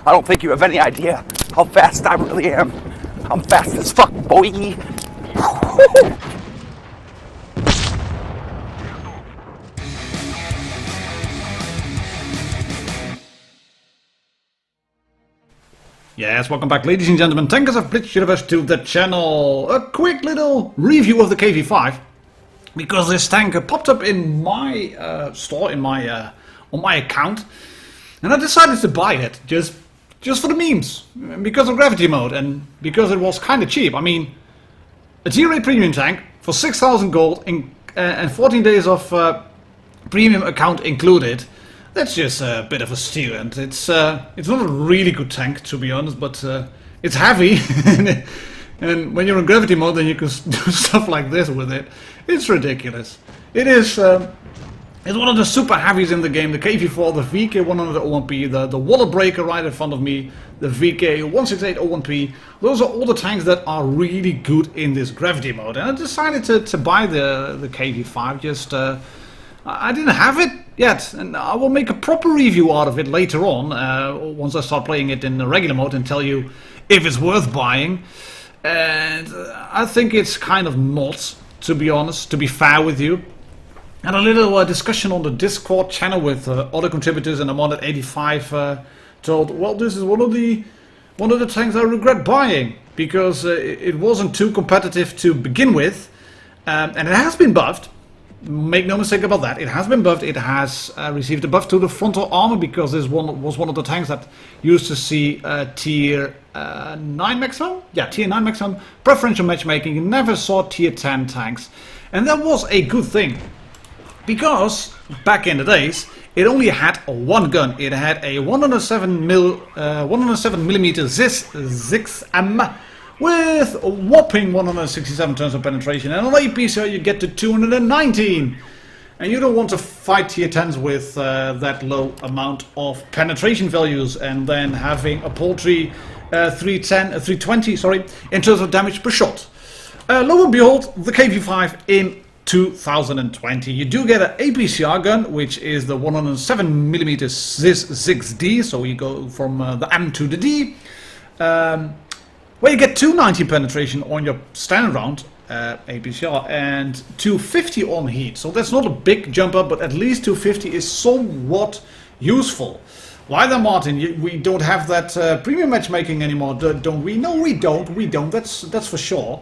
I don't think you have any idea how fast I really am. I'm fast as fuck, boy. Yes, welcome back, ladies and gentlemen, tankers of Blitz Universe to the channel. A quick little review of the KV-5, because this tank popped up in my store, in my on my account, and I decided to buy it just for the memes, because of gravity mode and because it was kind of cheap. I mean, a G-rate premium tank for 6,000 gold and 14 days of premium account included. That's just a bit of a steal, and it's not a really good tank, to be honest, but it's heavy, and when you're in gravity mode, then you can do stuff like this with it. It's ridiculous. It is. It's one of the super heavies in the game. The KV-4, the VK-100-01P, the water breaker right in front of me, the VK-168-01P. Those are all the tanks that are really good in this gravity mode, and I decided to buy the KV-5. Just I didn't have it yet, and I will make a proper review out of it later on, once I start playing it in the regular mode, and tell you if it's worth buying. And I think it's kind of not, to be honest, to be fair with you. And a little discussion on the Discord channel with other contributors, and I'm on at 85 told, well, this is one of the tanks I regret buying, because it wasn't too competitive to begin with, and it has been buffed. Make no mistake about that. It has been buffed. It has received a buff to the frontal armor, because this one was one of the tanks that used to see tier 9 maximum. Yeah, tier 9 maximum preferential matchmaking. You never saw tier 10 tanks, and that was a good thing, because back in the days it only had one gun. It had a 107mm ZIS 6M. With a whopping 167 turns of penetration, and on APCR you get to 219. And you don't want to fight tier 10s with that low amount of penetration values, and then having a paltry 320 in terms of damage per shot. Lo and behold, the KV-5 in 2020. You do get an APCR gun, which is the 107mm ZIS 6D, so you go from the M to the D. Where you get 290 penetration on your standard round APCR and 250 on heat. So that's not a big jump up, but at least 250 is somewhat useful. Why then, Martin? We don't have that premium matchmaking anymore, don't we? No, we don't. We don't. That's for sure.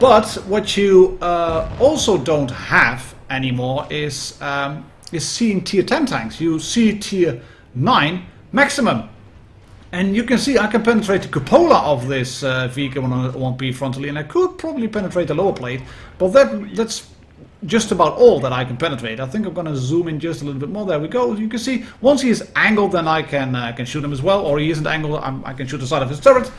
But what you also don't have anymore is seeing tier 10 tanks. You see tier 9 maximum. And you can see I can penetrate the cupola of this VK-101P frontally, and I could probably penetrate the lower plate, but that's just about all that I can penetrate. I think I'm going to zoom in just a little bit more. There we go. You can see once he is angled, then I can shoot him as well, or he isn't angled, I can shoot the side of his turret,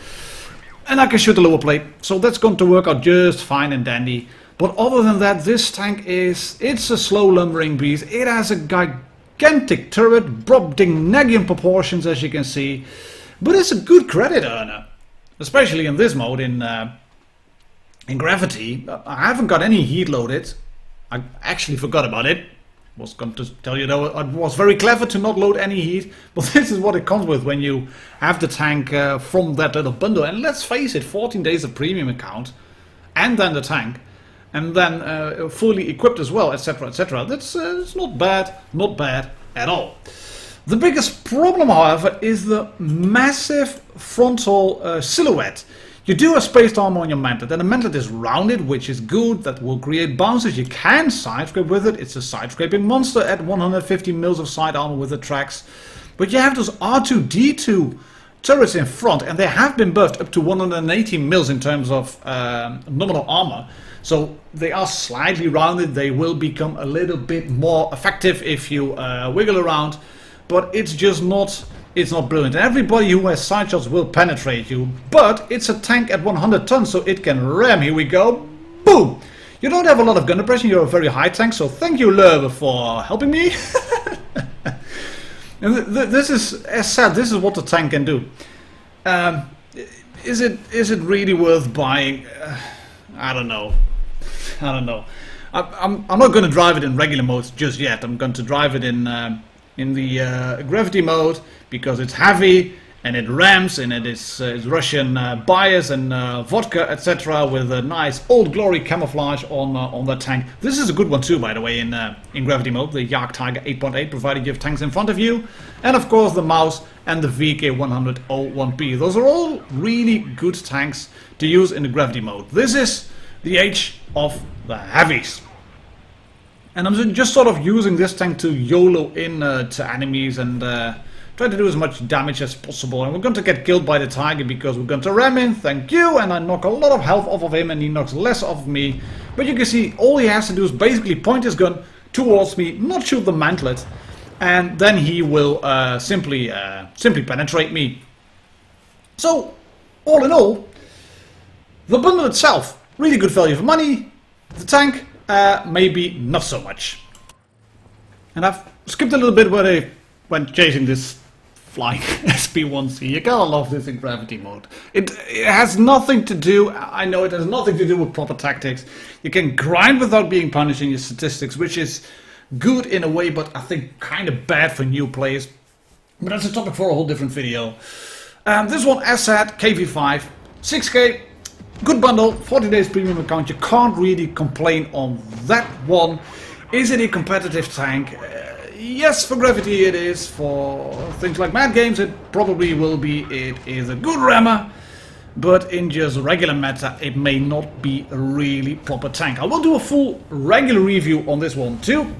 and I can shoot the lower plate. So that's going to work out just fine and dandy. But other than that, this tank it's a slow lumbering beast. It has a gigantic turret, brobdingnagian proportions, as you can see. But it's a good credit earner, especially in this mode, in Gravity. I haven't got any heat loaded. I actually forgot about it. Was going to tell you though, it was very clever to not load any heat, but this is what it comes with when you have the tank from that little bundle. And let's face it, 14 days of premium account, and then the tank, and then fully equipped as well, etc., etc. That's it's not bad at all. The biggest problem, however, is the massive frontal silhouette. You do have spaced armor on your mantlet, and the mantlet is rounded, which is good. That will create bounces. You can side scrape with it. It's a side scraping monster at 150 mils of side armor with the tracks. But you have those R2-D2 turrets in front, and they have been buffed up to 180 mils in terms of nominal armor. So they are slightly rounded. They will become a little bit more effective if you wiggle around. But it's just not, it's not brilliant. And everybody who has side shots will penetrate you. But it's a tank at 100 tons, so it can ram. Here we go. Boom! You don't have a lot of gun depression. You're a very high tank, so thank you, Lerve, for helping me. And this is, as said, this is what the tank can do. Is it really worth buying? I don't know. I'm not going to drive it in regular mode just yet. I'm going to drive it in the gravity mode, because it's heavy and it rams, and it is Russian bias and vodka, etc., with a nice Old Glory camouflage on that tank. This is a good one too, by the way, in Graviy mode, the Jagdtiger 8.8, provided you have tanks in front of you, and of course the mouse and the VK100-01B. Those are all really good tanks to use in the Graviy mode. This is the age of the heavies. And I'm just sort of using this tank to YOLO in to enemies and try to do as much damage as possible. And we're going to get killed by the tiger because we're going to ram him, thank you, and I knock a lot of health off of him and he knocks less off of me. But you can see all he has to do is basically point his gun towards me, not shoot the mantlet, and then he will simply penetrate me. So, all in all, the bundle itself, really good value for money. The tank, maybe not so much. And I've skipped a little bit when chasing this flying SP1C. You gotta love this in Graviy mode. It has nothing to do, I know it has nothing to do with proper tactics. You can grind without being punished in your statistics, which is good in a way, but I think kind of bad for new players. But that's a topic for a whole different video. This one, as said, KV-5, 6K. Good bundle, 40 days premium account, you can't really complain on that one. Is it a competitive tank? Yes, for Graviy it is. For things like Mad Games it probably will be. It is a good rammer, but in just regular meta it may not be a really proper tank. I will do a full regular review on this one too,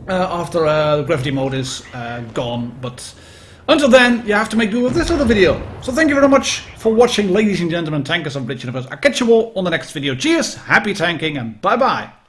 after Graviy mode is gone, but until then, you have to make do with this little video. So thank you very much for watching, ladies and gentlemen, tankers of Blitz Universe. I'll catch you all on the next video. Cheers, happy tanking, and bye-bye.